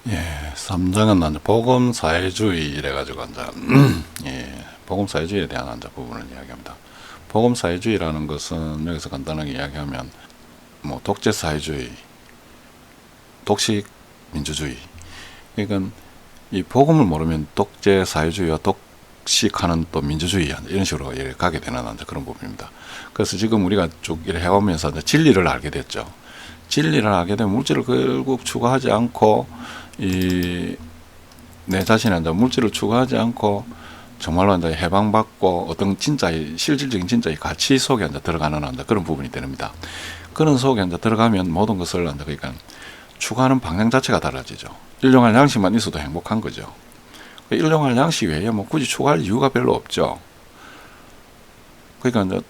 예, 3장은 이제 복음 사회주의 이래가지고 이제 예, 복음 사회주의에 대한 이제 부분을 이야기합니다. 복음 사회주의라는 것은 여기서 간단하게 이야기하면 뭐 독재 사회주의, 독식 민주주의. 그러니까 이 복음을 모르면 독재 사회주의와 독식하는 또 민주주의 이런 식으로 가게 되는 이제 그런 부분입니다. 그래서 지금 우리가 쭉 이렇게 해오면서 이제 진리를 알게 됐죠. 진리를 알게 되면 물질을 결국 추구하지 않고 내 자신의 이제 물질을 추구하지 않고 정말로 이제 해방받고 어떤 진짜의 실질적인 진짜의 가치 속에 이제 들어가는 이제 그런 부분이 됩니다. 그런 속에 이제 들어가면 모든 것을 이제 그러니까 추구하는 방향 자체가 달라지죠. 일용할 양식만 있어도 행복한 거죠. 일용할 양식 외에 뭐 굳이 추구할 이유가 별로 없죠. 그러니까 이제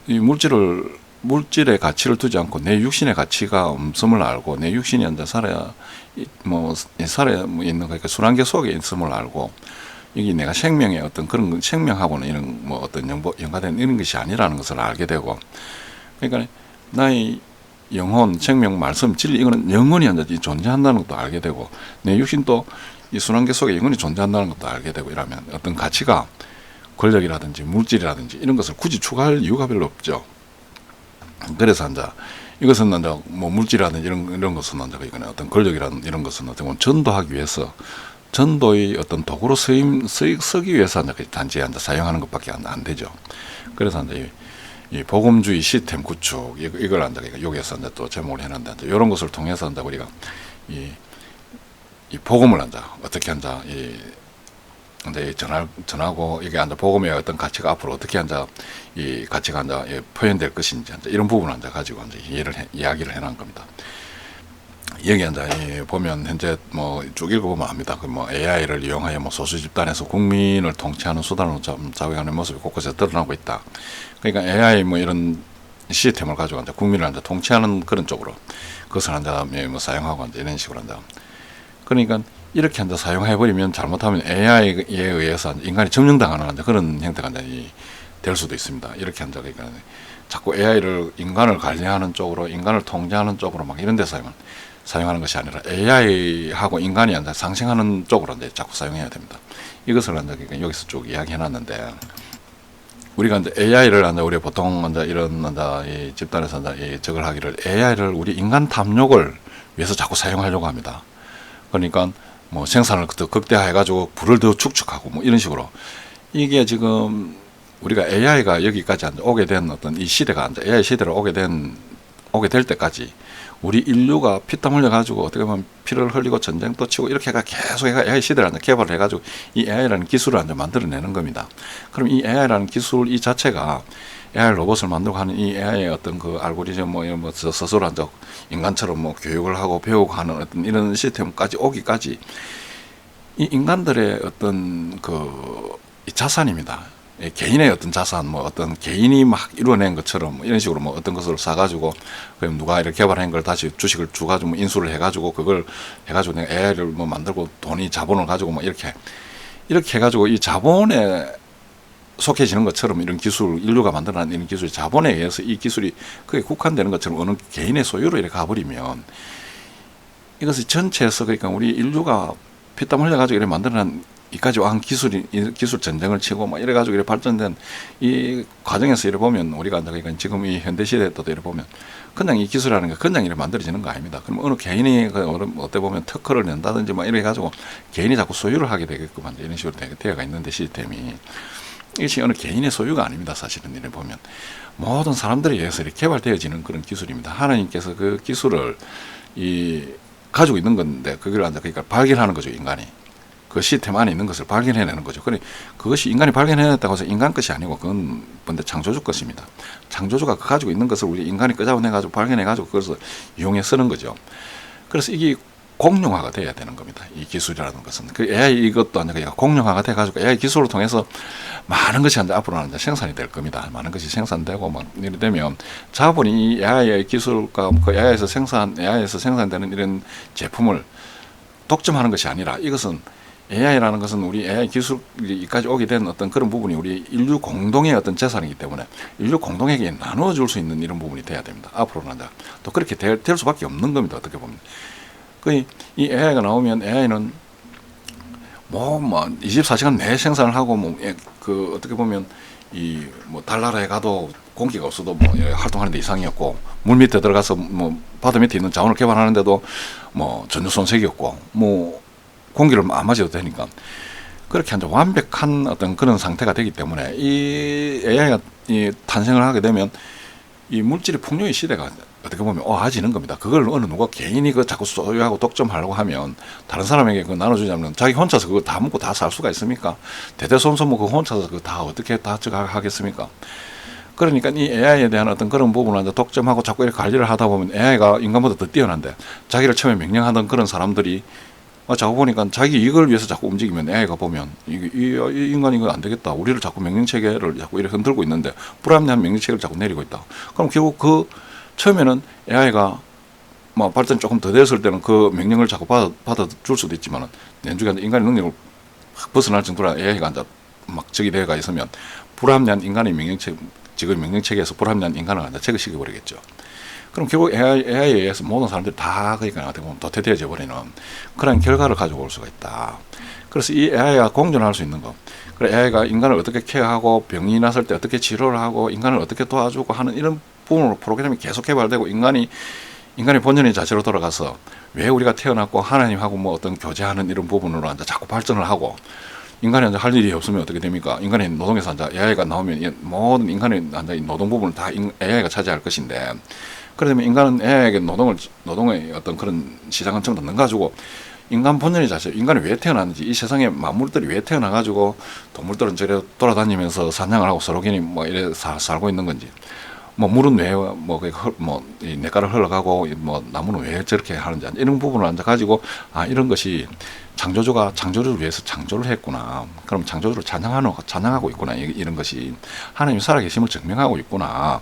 이 물질의 가치를 두지 않고 내 육신의 가치가 없음을 알고 내 육신이 이제 살아야 있는 그러니까 순환계 속에 있음을 알고 이게 내가 생명의 어떤 그런 생명하고는 이런 뭐 어떤 연관된 이런 것이 아니라는 것을 알게 되고 그러니까 나의 영혼, 생명, 말씀, 진리 이거는 영원히 이제 존재한다는 것도 알게 되고 내 육신도 이 순환계 속에 영원히 존재한다는 것도 알게 되고 이러면 어떤 가치가 권력이라든지 물질이라든지 이런 것을 굳이 추구할 이유가 별로 없죠. 그래서 이제 이것은 이제 뭐 물질이라든지 이런 것은 이제 이거는 어떤 권력이라든 이런 것은 어떤 전도하기 위해서 전도의 어떤 도구로 쓰기 위해서 이제 단지 이제 사용하는 것밖에 안 되죠. 그래서 이제 이 복음주의 시스템 구축 이걸 이제 여기에서 이제 또 제목을 해놨는데 이제 이런 것을 통해서 이제 우리가 이 복음을 이제 어떻게 이제 전하고 이게 이제 복음의 어떤 가치가 앞으로 어떻게 이제 이 가치가 이제 표현될 것인지 이제 이런 부분을 이제 가지고 이제 이야기를 해놓은 겁니다. 여기 이제 보면 현재 뭐 쭉 읽어보면 압니다. 그 뭐 AI를 이용하여 뭐 소수 집단에서 국민을 통치하는 수단으로 작용하는 모습이 곳곳에 드러나고 있다. 그러니까 AI 뭐 이런 시스템을 가지고 이제 국민을 이제 통치하는 그런 쪽으로 그것을 이제 뭐 사용하고 이제 이런 식으로 이제 그러니까 이렇게 이제 사용해버리면 잘못하면 AI에 의해서 인간이 점령당하는 이제 그런 형태가 이제 될 수도 있습니다. 이렇게 이제 그러니까 자꾸 AI를 인간을 관리하는 쪽으로 인간을 통제하는 쪽으로 막 이런 데 사용하는 것이 아니라 AI하고 인간이 이제 상생하는 쪽으로 이제 자꾸 사용해야 됩니다. 이것을 이제 그러니까 여기서 쭉 이야기해놨는데 우리가 이제 AI를 이제 우리 보통 이제 이런 이제 이 집단에서 이제 적을 하기를 AI를 우리 인간 탐욕을 위해서 자꾸 사용하려고 합니다. 그러니까 뭐 생산을 더 극대화해가지고 부를 더 축축하고 뭐 이런 식으로 이게 지금 우리가 AI가 여기까지 오게 된 어떤 이 시대가 AI 시대로 오게 될 때까지 우리 인류가 피땀 흘려가지고 어떻게 보면 피를 흘리고 전쟁도 치고 이렇게 계속 AI 시대를 개발을 해가지고 이 AI라는 기술을 만들어내는 겁니다. 그럼 이 AI라는 기술 이 자체가 AI 로봇을 만들고 하는 이 AI의 어떤 그 알고리즘 뭐 이런 뭐 스스로 인간처럼 뭐 교육을 하고 배우고 하는 어떤 이런 시스템까지 오기까지 이 인간들의 어떤 이 자산입니다. 개인의 어떤 자산, 뭐 어떤 개인이 막 이뤄낸 것처럼 뭐 이런 식으로 뭐 어떤 것을 사가지고 그럼 누가 이렇게 개발한 걸 다시 주식을 주가지고 뭐 인수를 해가지고 그걸 해가지고 내가 AI를 뭐 만들고 돈이 자본을 가지고 뭐 이렇게 해가지고 이 자본에 속해지는 것처럼 이런 기술, 인류가 만들어낸 이런 기술이 자본에 의해서 이 기술이 그게 국한되는 것처럼 어느 개인의 소유로 이렇게 가버리면 이것이 전체에서 그러니까 우리 인류가 피땀 흘려가지고 이렇게 만들어낸 이까지 한 기술 전쟁을 치고 막 이래가지고 이렇게 발전된 이 과정에서 이래 보면 우리가 그러니까 지금 이 현대 시대에 또 이래 보면 그냥 이 기술이라는 게 그냥 이렇게 만들어지는 거 아닙니다. 그럼 어느 개인이 어떻게 보면 특허를 낸다든지 막 이래 가지고 개인이 자꾸 소유를 하게 되게끔 이런 식으로 되어가 있는데 시스템이 이것이 어느 개인의 소유가 아닙니다. 사실은 이래 보면 모든 사람들에 의해서 이렇게 개발되어지는 그런 기술입니다. 하나님께서 그 기술을 가지고 있는 건데 그걸 그러니까 발견하는 거죠. 인간이. 그 시스템 안에 있는 것을 발견해내는 거죠. 그것이 인간이 발견해냈다고 해서 인간 것이 아니고 그건 근데 창조주 것입니다. 창조주가 가지고 있는 것을 우리 인간이 끄잡아내가지고 발견해가지고 그것을 이용해 쓰는 거죠. 그래서 이게 공룡화가 돼야 되는 겁니다. 이 기술이라는 것은. 그 AI 이것도 아니라 공룡화가 돼가지고 AI 기술을 통해서 많은 것이 앞으로는 생산이 될 겁니다. 많은 것이 생산되고 막 이래 되면 자본이 이 AI 기술과 그 AI에서 생산되는 이런 제품을 독점하는 것이 아니라 이것은 AI라는 것은 우리 AI 기술까지 오게 된 어떤 그런 부분이 우리 인류 공동의 어떤 재산이기 때문에 인류 공동에게 나눠줄 수 있는 이런 부분이 돼야 됩니다. 앞으로는 또 그렇게 될 수밖에 없는 겁니다. 어떻게 보면. 이 AI가 나오면 AI는 뭐 24시간 내 생산을 하고 그 어떻게 보면 이 뭐 달나라에 가도 공기가 없어도 뭐 활동하는 데 이상이었고, 물 밑에 들어가서 뭐 바다 밑에 있는 자원을 개발하는데도 뭐 전혀 손색이 없고, 뭐 공기를 안 마셔도 되니까 그렇게 이제 완벽한 어떤 그런 상태가 되기 때문에 이 AI가 이 탄생을 하게 되면 이 물질의 풍요의 시대가 어떻게 보면 와지는 겁니다. 그걸 어느 누가 개인이 그 자꾸 소유하고 독점하려고 하면 다른 사람에게 그 나눠주자면 자기 혼자서 그거 다 먹고 다 살 수가 있습니까? 대대손손 뭐 그 혼자서 그거 다 어떻게 다 하겠습니까? 그러니까 이 AI에 대한 어떤 그런 부분을 이제 독점하고 자꾸 이렇게 관리를 하다 보면 AI가 인간보다 더 뛰어난데, 자기를 처음에 명령하던 그런 사람들이 자꾸 보니까 자기 이익을 위해서 자꾸 움직이면 AI가 보면 이 인간이 이거 안 되겠다. 우리를 자꾸 명령체계를 자꾸 이렇게 흔들고 있는데 불합리한 명령체계를 자꾸 내리고 있다. 그럼 결국 그 처음에는 AI가 뭐 발전이 조금 더 됐을 때는 그 명령을 자꾸 받아줄 수도 있지만은 나중에 인간의 능력을 벗어날 정도로 AI가 이제 막 적이 되어가 있으면 불합리한 인간의 지금 명령체계에서 불합리한 인간을 이제 제거시켜 버리겠죠. 그럼 결국 AI에 의해서 모든 사람들이 다 그러니까 어떻게 보면 도태되어져 버리는 그런 결과를 가지고 올 수가 있다. 그래서 이 AI가 공존할 수 있는 거, 그래 AI가 인간을 어떻게 케어하고 병이 났을 때 어떻게 치료를 하고 인간을 어떻게 도와주고 하는 이런 부분으로 프로그램이 계속 개발되고 인간의 본연의 자체로 돌아가서 왜 우리가 태어났고 하나님하고 뭐 어떤 교제하는 이런 부분으로 이제 자꾸 발전을 하고, 인간이 이제 할 일이 없으면 어떻게 됩니까? 인간의 노동에서 이제 AI가 나오면 모든 인간의 노동 부분을 다 AI가 차지할 것인데, 그러면 인간은 AI에게 노동의 어떤 그런 시장은 전부 다 넘가지고 인간 본연의 자체, 인간이 왜 태어났는지, 이 세상에 만물들이 왜 태어나가지고 동물들은 저래 돌아다니면서 사냥을 하고 서로 괜히 뭐 이래 살고 있는 건지, 뭐 물은 왜 이 냇가를 흘러가고 뭐 나무는 왜 저렇게 하는지 이런 부분을 앉아 가지고 이런 것이 창조주가 창조를 위해서 창조를 했구나. 그럼 창조주를 찬양하고 있구나. 이런 것이 하나님이 살아계심을 증명하고 있구나.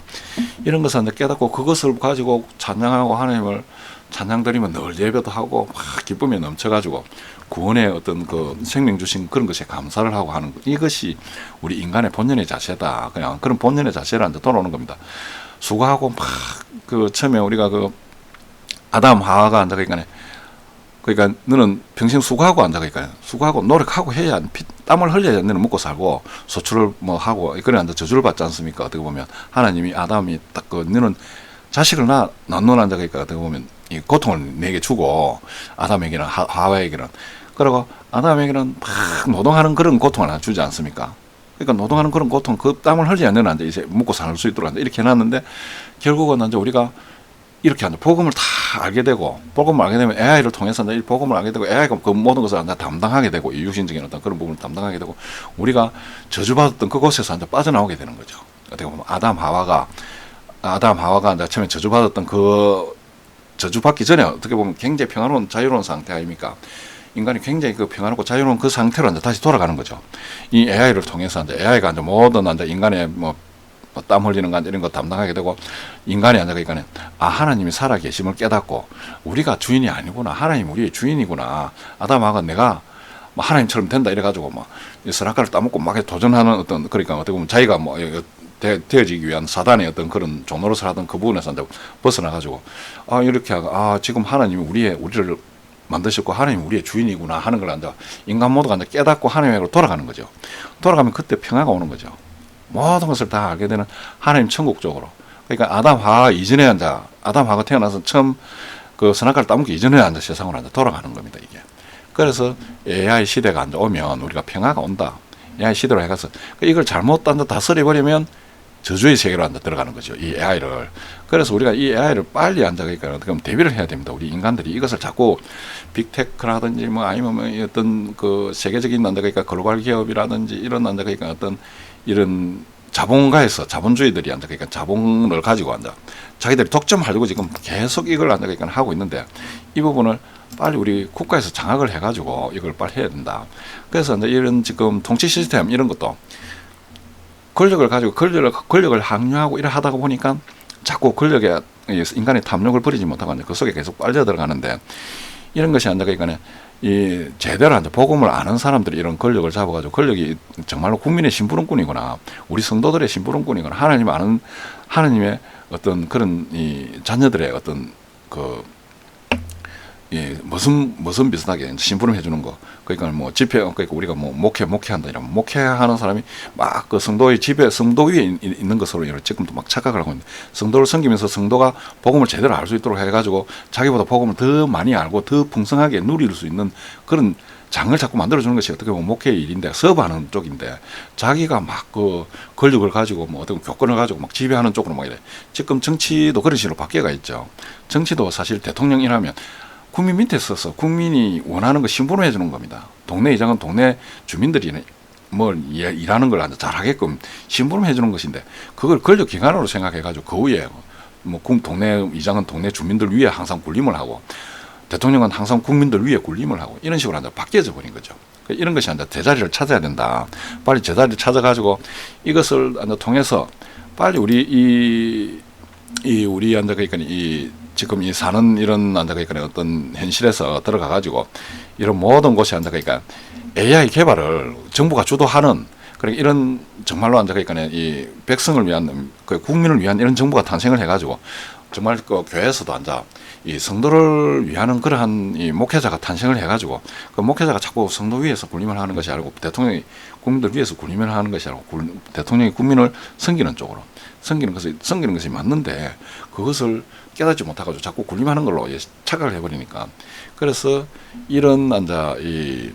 이런 것을 깨닫고 그것을 가지고 찬양하고 하나님을 찬양드리면 늘 예배도 하고 막 기쁨에 넘쳐가지고 구원의 어떤 그 생명 주신 그런 것에 감사를 하고 하는 것, 이것이 우리 인간의 본연의 자세다. 그냥 그런 본연의 자세를 이제 돌아오는 겁니다. 수고하고 막 그 처음에 우리가 그 아담 하와가 앉아 그러니까 너는 평생 수고하고 앉아 수고하고 노력하고 해야 땀을 흘려야 너는 먹고 살고 소출을 뭐 하고 그래 앉아 저주를 받지 않습니까? 어떻게 보면 하나님이 아담이 딱 그 너는 자식을 낳는 앉아 어떻게 보면 이 고통을 내게 주고 아담에게는 하와에게는, 그리고 아담에게는 막 노동하는 그런 고통을 하나 주지 않습니까? 그러니까 노동하는 그런 고통, 그 땀을 흘리지 않는 앉아 이제 먹고 살 수 있도록 이렇게 해놨는데, 결국은 이제 우리가 이렇게 하는 복음을 다 알게 되고, 복음을 알게 되면 AI를 통해서 이 복음을 알게 되고 AI가 그 모든 것을 담당하게 되고, 이 육신적인 어떤 그런 부분을 담당하게 되고, 우리가 저주받았던 그곳에서 이제 빠져나오게 되는 거죠. 어떻게 보면 아담 하와가 이제 처음에 저주받았던 그 저주받기 전에 어떻게 보면 굉장히 평화로운 자유로운 상태 아닙니까? 인간이 굉장히 그 평화롭고 자유로운 그 상태로 이제 다시 돌아가는 거죠. 이 AI를 통해서 이제 AI가 이제 모든 이제 인간의 뭐 땀 흘리는 거 이런 거 담당하게 되고, 인간이 앉아 그러니까 하나님이 살아 계심을 깨닫고 우리가 주인이 아니구나, 하나님 우리의 주인이구나, 아담하고 내가 뭐 하나님처럼 된다 이래가지고 막 선악과를 따먹고 막 도전하는 어떤, 그러니까 어떻게 보면 자기가 뭐 되어지기 위한 사단의 어떤 그런 종노릇을 하던 그 부분에서 이제 벗어나가지고 이렇게 하고 지금 하나님이 우리를 만드셨고 하나님이 우리의 주인이구나 하는 걸 이제 인간 모두가 이제 깨닫고 하나님으로 돌아가는 거죠. 돌아가면 그때 평화가 오는 거죠. 모든 것을 다 알게 되는 하나님 천국 쪽으로. 그러니까 아담 하와 이전에 아담 하가 태어나서 처음 그 선악과를 따먹기 이전에 세상으로 돌아가는 겁니다, 이게. 그래서 AI 시대가 오면 우리가 평화가 온다. AI 시대로 해가서 이걸 잘못 다스려버리면 저주의 세계로 들어가는 거죠, 이 AI를. 그래서 우리가 이 AI를 빨리 그럼 대비를 해야 됩니다. 우리 인간들이 이것을 자꾸 빅테크라든지 뭐 아니면 뭐 어떤 그 세계적인 그러니까 글로벌 기업이라든지 이런 그러니까 어떤 이런 자본가에서 자본주의들이 그러니까 자본을 가지고 자기들이 독점하려고 지금 계속 이걸 그러니까 하고 있는데, 이 부분을 빨리 우리 국가에서 장악을 해가지고 이걸 빨리 해야 된다. 그래서 이런 지금 통치 시스템 이런 것도 권력을 가지고 권력을 항유하고 이래 하다가 보니까 자꾸 권력에 인간의 탐욕을 버리지 못하고 그 속에 계속 빨려 들어가는데, 이런 것이 그러니까 이 제대로 복음을 아는 사람들이 이런 권력을 잡아가지고 권력이 정말로 국민의 심부름꾼이구나, 우리 성도들의 심부름꾼이구나, 하나님 아는 하나님의 어떤 그런 이 자녀들의 어떤 그 예, 무슨 비슷하게 심부름 해주는 거. 그러니까 뭐 집회, 그러니까 우리가 뭐 목회한다 이러면 목회하는 사람이 막 그 성도의 집에 성도 위에 있는 것으로 지금도 막 착각을 하고 있는데, 성도를 섬기면서 성도가 복음을 제대로 알 수 있도록 해가지고 자기보다 복음을 더 많이 알고 더 풍성하게 누릴 수 있는 그런 장을 자꾸 만들어주는 것이 어떻게 보면 목회의 일인데, 서브하는 쪽인데, 자기가 막 그 권력을 가지고 뭐 어떤 교권을 가지고 막 지배하는 쪽으로 막 이래. 지금 정치도 그런 식으로 바뀌어가 있죠. 정치도 사실 대통령이라면 국민 밑에 서서 국민이 원하는 거 심부름해 주는 겁니다. 동네 이장은 동네 주민들이 뭘 일하는 걸 잘하게끔 심부름해 주는 것인데, 그걸 권력 기관으로 생각해 가지고 그 위에 뭐 동네 이장은 동네 주민들 위에 항상 군림을 하고, 대통령은 항상 국민들 위에 군림을 하고, 이런 식으로 바뀌어져 버린 거죠. 이런 것이 제자리를 찾아야 된다. 빨리 제자리를 찾아가지고 이것을 통해서 빨리 우리 우리 그러니까 지금 이 사는 이런 그러니까 어떤 현실에서 들어가 가지고 이런 모든 곳이 그러니까 AI 개발을 정부가 주도하는, 그러니까 이런 정말로 그러니까 이 백성을 위한, 그 국민을 위한 이런 정부가 탄생을 해가지고 정말 그 교회에서도 이 성도를 위하는 그러한 이 목회자가 탄생을 해가지고, 그 목회자가 자꾸 성도 위에서 군림을 하는 것이 아니고 대통령이 국민들 위에서 군림을 하는 것이 아니고 대통령이 국민을 섬기는 쪽으로 섬기는 것이 맞는데, 그것을 깨닫지 못하고 자꾸 군림하는 걸로 착각을 해버리니까, 그래서 이런 이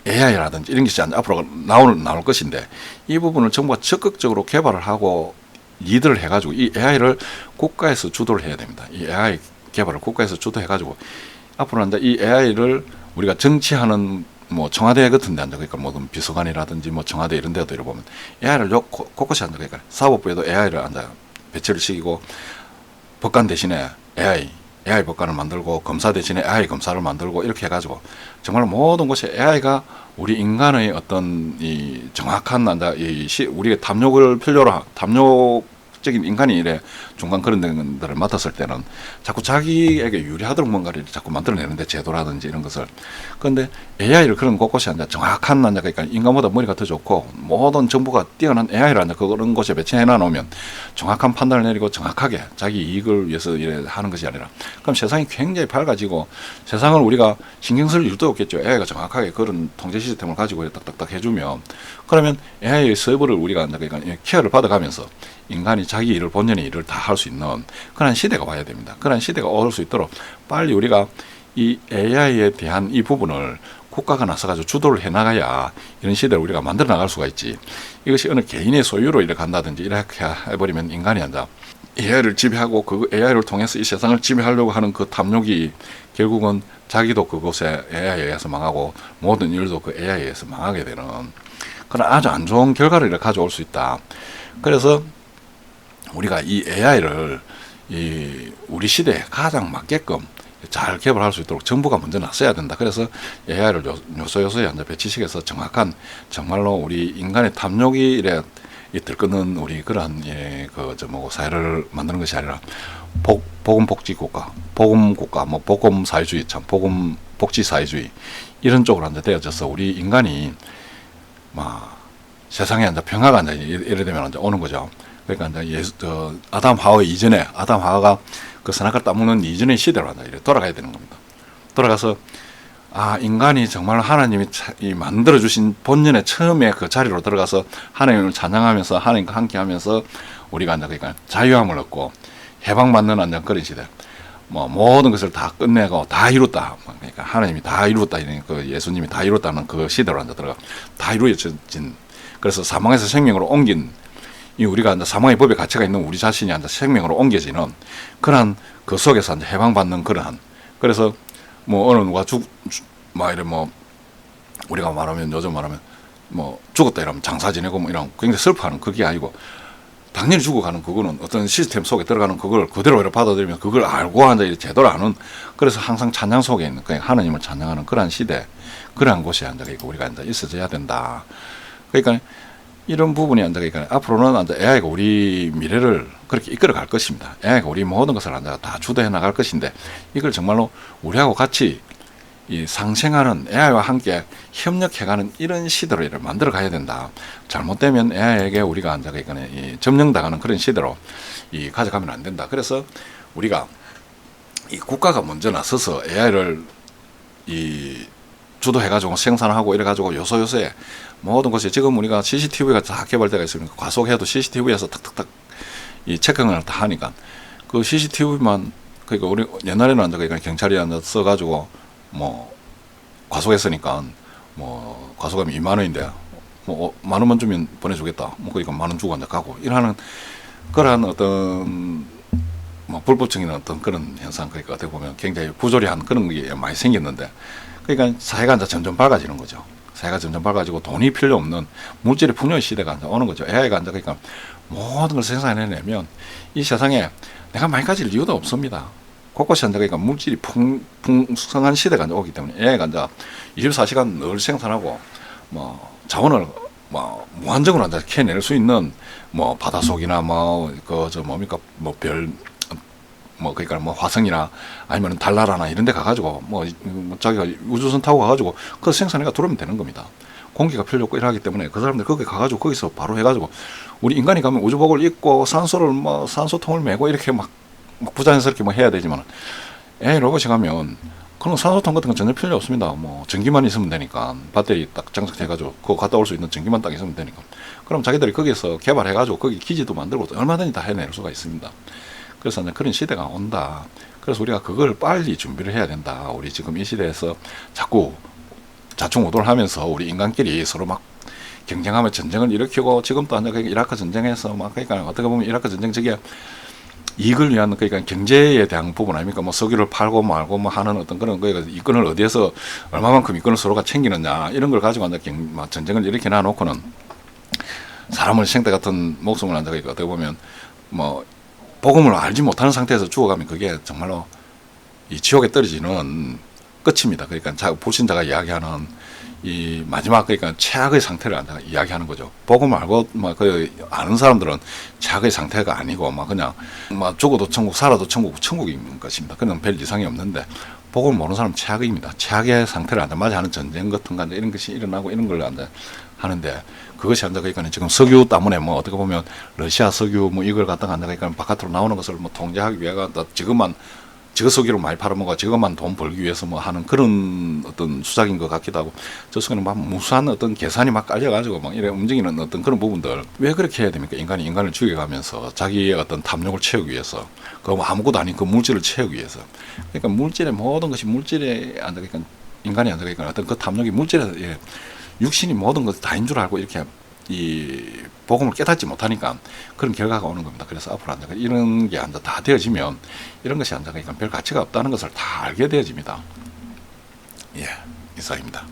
AI라든지 이런 것이 앞으로 나올 것인데, 이 부분을 정부가 적극적으로 개발을 하고 리드를 해가지고 이 AI를 국가에서 주도를 해야 됩니다. 이 AI 개발을 국가에서 주도해가지고 앞으로 이 AI를 우리가 정치하는 뭐 청와대 같은 데 그러니까 뭐든 비서관이라든지 뭐 청와대 이런 데도 이러 보면 AI를 곳곳이 그러니까 사법부에도 AI를 배치를 시키고, 법관 대신에 AI 법관을 만들고, 검사 대신에 AI 검사를 만들고, 이렇게 해가지고 정말 모든 곳에 AI가 우리 인간의 어떤 이 정확한 우리가 탐욕을 필요로 탐욕적인 인간이 이래 중간 그런 데를 맡았을 때는 자꾸 자기에게 유리하도록 뭔가를 자꾸 만들어내는데, 제도라든지 이런 것을. 그런데 AI를 그런 곳곳이 정확한 그러니까 인간보다 머리가 더 좋고 모든 정보가 뛰어난 AI를 그런 곳에 배치해 놔놓으면 정확한 판단을 내리고 정확하게 자기 이익을 위해서 이래 하는 것이 아니라, 그럼 세상이 굉장히 밝아지고 세상을 우리가 신경 쓸 일도 없겠죠. AI가 정확하게 그런 통제 시스템을 가지고 딱딱딱 해주면, 그러면 AI의 서버를 우리가 그러니까 케어를 받아가면서 인간이 자기 일을 본연의 일을 다 할 수 있는 그런 시대가 와야 됩니다. 그런 시대가 올 수 있도록 빨리 우리가 이 AI에 대한 이 부분을 국가가 나서가지고 주도를 해나가야 이런 시대를 우리가 만들어 나갈 수가 있지. 이것이 어느 개인의 소유로 이렇게 간다든지 이렇게 해버리면 인간이 AI를 지배하고 그 AI를 통해서 이 세상을 지배하려고 하는 그 탐욕이 결국은 자기도 그곳에 AI에 의해서 망하고 모든 일도 그 AI에 의해서 망하게 되는 그런 아주 안 좋은 결과를 가져올 수 있다. 그래서 우리가 이 AI를 우리 시대에 가장 맞게끔 잘 개발할 수 있도록 정부가 먼저 나서야 된다. 그래서 AI를 요소요소에 배치식해서 정확한 정말로 우리 인간의 탐욕이 이래 들끓는 우리 그러한 사회를 만드는 것이 아니라 복음복지국가, 복음국가, 뭐 복음사회주의, 복음 복지사회주의 이런 쪽으로 되어져서 우리 인간이 세상에 평화가 이래 되면 오는 거죠. 그러니까 아담 하와 이전에, 아담 하와가 그 선악과를 따먹는 이전의 시대로 돌아가야 되는 겁니다. 돌아가서 인간이 정말 하나님이 만들어 주신 본연의 처음에 그 자리로 들어가서 하나님을 찬양하면서 하나님과 함께하면서 우리가 그러니까 자유함을 얻고 해방받는 그런 시대. 뭐 모든 것을 다 끝내고 다 이뤘다. 그러니까 하나님이 다 이뤘다. 그 예수님이 다 이뤘다는 그 시대로 들어가 다 이루어진. 그래서 사망에서 생명으로 옮긴. 우리가 사망의 법에 갇혀가 있는 우리 자신이 생명으로 옮겨지는 그러한 그 속에서 해방받는 그러한. 그래서 뭐 어느 누가 우리가 말하면 요즘 말하면 뭐 죽었다 이러면 장사 지내고 뭐 이런 굉장히 슬퍼하는 그게 아니고, 당연히 죽어가는 그거는 어떤 시스템 속에 들어가는 그걸 그대로 받아들이면 그걸 알고 제대로 아는, 그래서 항상 찬양 속에 있는 그냥 하나님을 찬양하는 그러한 시대, 그러한 곳에 우리가 있어져야 된다. 그러니까 이런 부분이 그러니까 앞으로는 AI가 우리 미래를 그렇게 이끌어 갈 것입니다. AI가 우리 모든 것을 다 주도해 나갈 것인데, 이걸 정말로 우리하고 같이 상생하는 AI와 함께 협력해가는 이런 시대로 만들어 가야 된다. 잘못되면 AI에게 우리가 점령당하는 그런 시대로 가져가면 안 된다. 그래서 우리가 이 국가가 먼저 나서서 AI를 이 주도해가지고 생산하고 이래가지고 요소요소에 모든 것이 지금 우리가 CCTV가 다 개발되어 있으니까 과속해도 CCTV에서 탁탁탁 이 체크를 다 하니까 그 CCTV만 그러니까 우리 옛날에는 앉아 그러니까 경찰이 앉아 써가지고 뭐 과속했으니까 뭐 과속하면 2만 원인데 뭐 1만 원만 주면 보내주겠다 뭐 그러니까 1만 원 주고 앉아 가고 이러는 그러한 어떤 뭐 불법적인 어떤 그런 현상 그러니까 어떻게 보면 굉장히 부조리한 그런 게 많이 생겼는데 그러니까 사회가 이제 점점 밝아지는 거죠. 사회가 점점 밝아지고 돈이 필요 없는 물질의 풍요의 시대가 이제 오는 거죠. AI가 이제 그러니까 모든 걸 생산해내면 이 세상에 내가 많이 가질 이유도 없습니다. 곳곳이 이제 그러니까 물질이 풍성한 시대가 이제 오기 때문에 AI가 이제 24시간 늘 생산하고 뭐 자원을 뭐 무한정으로 이제 캐낼 수 있는 뭐 바닷속이나 뭐 그 저 뭡니까 뭐 별 뭐 그러니까 뭐 화성이나 아니면 달나라나 이런 데 가가지고 뭐 자기가 우주선 타고 가가지고 그 생산해가 들어오면 되는 겁니다. 공기가 필요 없고 이러기 때문에 그 사람들 거기 가가지고 거기서 바로 해가지고 우리 인간이 가면 우주복을 입고 산소를 뭐 산소통을 메고 이렇게 막 부자연스럽게 뭐 해야 되지만 AI 로봇이 가면 그런 산소통 같은 건 전혀 필요 없습니다. 뭐 전기만 있으면 되니까 배터리 딱 장착해가지고 그거 갔다 올 수 있는 전기만 딱 있으면 되니까 그럼 자기들이 거기서 개발해가지고 거기 기지도 만들고 얼마든지 다 해낼 수가 있습니다. 그래서 이제 그런 시대가 온다. 그래서 우리가 그걸 빨리 준비를 해야 된다. 우리 지금 이 시대에서 자꾸 자충우돌 하면서 우리 인간끼리 서로 막 경쟁하며 전쟁을 일으키고 지금도 이라크 전쟁에서 막 그러니까 어떻게 보면 이라크 전쟁 저게 이익을 위한 그러니까 경제에 대한 부분 아닙니까? 뭐 석유를 팔고 말고 뭐 하는 어떤 그런 거에 이권을 어디에서 얼마만큼 이권을 서로가 챙기느냐 이런 걸 가지고 이제 전쟁을 일으켜 놔놓고는 사람을 생태 같은 목숨을 앉아 있고 어떻게 보면 뭐 복음을 알지 못하는 상태에서 죽어가면 그게 정말로 이 지옥에 떨어지는 끝입니다. 그러니까 불신자가 이야기하는 이 마지막 그러니까 최악의 상태를 이야기하는 거죠. 복음을 알고 막 그 아는 사람들은 최악의 상태가 아니고 막 그냥 막 죽어도 천국 살아도 천국인 것입니다. 그는 별 이상이 없는데 복음을 모르는 사람은 최악입니다. 최악의 상태를 맞이하는 전쟁 같은 거 이런 것이 일어나고 이런 걸 하는데 그것이 그러니까 지금 석유 때문에 뭐 어떻게 보면 러시아 석유 뭐 이걸 갖다가 그러니까 바깥으로 나오는 것을 뭐 통제하기 위해가 지금만 저거 석유를 많이 팔아먹어 저것만 돈 벌기 위해서 뭐 하는 그런 어떤 수작인 것 같기도 하고 저 속에는 막 무수한 어떤 계산이 막 깔려가지고 막 이래 움직이는 어떤 그런 부분들 왜 그렇게 해야 됩니까? 인간이 인간을 죽여가면서 자기의 어떤 탐욕을 채우기 위해서 그 아무것도 아닌 그 물질을 채우기 위해서 그러니까 물질의 모든 것이 물질에 그러니까 인간이 그러니까 어떤 그 탐욕이 물질에 육신이 모든 것 다인 줄 알고 이렇게 이 복음을 깨닫지 못하니까 그런 결과가 오는 겁니다. 그래서 앞으로 이런 게 다 되어지면 이런 것이 그러니까 별 가치가 없다는 것을 다 알게 되어집니다. 예, 이상입니다.